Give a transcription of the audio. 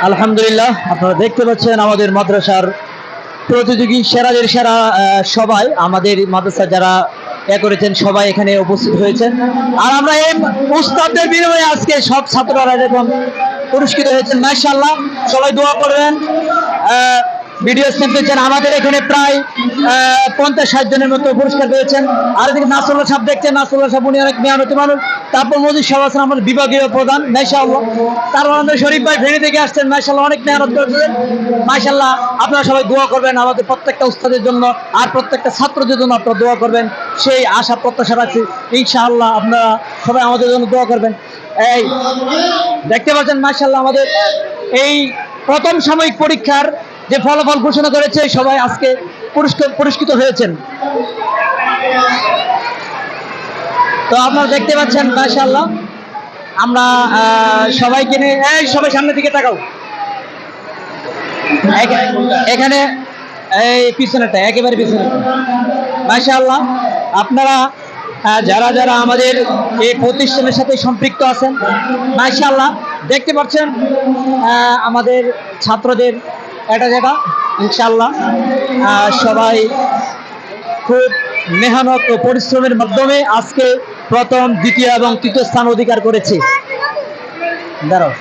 আলহামদুলিল্লাহ, আপনারা দেখতে পাচ্ছেন আমাদের মাদ্রাসার প্রতিযোগী সেরাদের সেরা সবাই আমাদের মাদ্রাসা যারা করেছেন সবাই এখানে উপস্থিত হয়েছেন। আর আমরা এই উস্তাদদের বিনিময়ে আজকে সব ছাত্ররা এরকম পুরস্কৃত হয়েছেন। মাশাআল্লাহ, সবাই দোয়া করবেন। ভিডিও পেয়েছেন আমাদের এখানে প্রায় 50-60 জনের মতো পুরস্কার পেয়েছেন। আর এদিকে নাসরুল্লাহ সাহেব দেখছেন, নাসরুল্লাহ সাহেব উনি অনেক মেহনতি মানুষ। তারপর মজিদ সাহেব আছেন আমাদের বিভাগীয় প্রধান, মাশাআল্লাহ। তারপর আমাদের শরীফ ভাই ফেনী থেকে আসছেন, মাশাআল্লাহ অনেক মেহনত করেছেন। মাশাআল্লাহ, আপনারা সবাই দোয়া করবেন আমাদের প্রত্যেকটা উস্তাদের জন্য, আর প্রত্যেকটা ছাত্রদের জন্য আপনারা দোয়া করবেন, সেই আশা প্রত্যাশা রাখছি। ইনশাআল্লাহ আপনারা সবাই আমাদের জন্য দোয়া করবেন। এই দেখতে পাচ্ছেন মাশাআল্লাহ আমাদের এই প্রথম সাময়িক পরীক্ষার যে ফলাফল ঘোষণা করেছে সবাই আজকে পুরস্কৃত হয়েছেন। তো আপনারা দেখতে পাচ্ছেন মাশাআল্লাহ আমরা সবাইকে নিয়ে, সবাই সামনের দিকে তাকাও। এখানে এই পিছনেটা, একেবারে পিছনেটা। মাশাআল্লাহ, আপনারা যারা যারা আমাদের এই প্রতিষ্ঠানের সাথে সম্পৃক্ত আছেন, মাশাআল্লাহ দেখতে পাচ্ছেন আমাদের ছাত্রদের এটা যেটা ইনশাআল্লাহ সবাই খুব মেহনত ও পরিশ্রমের মাধ্যমে আজকে প্রথম, দ্বিতীয় এবং তৃতীয় স্থান অধিকার করেছে। দাঁড়াও।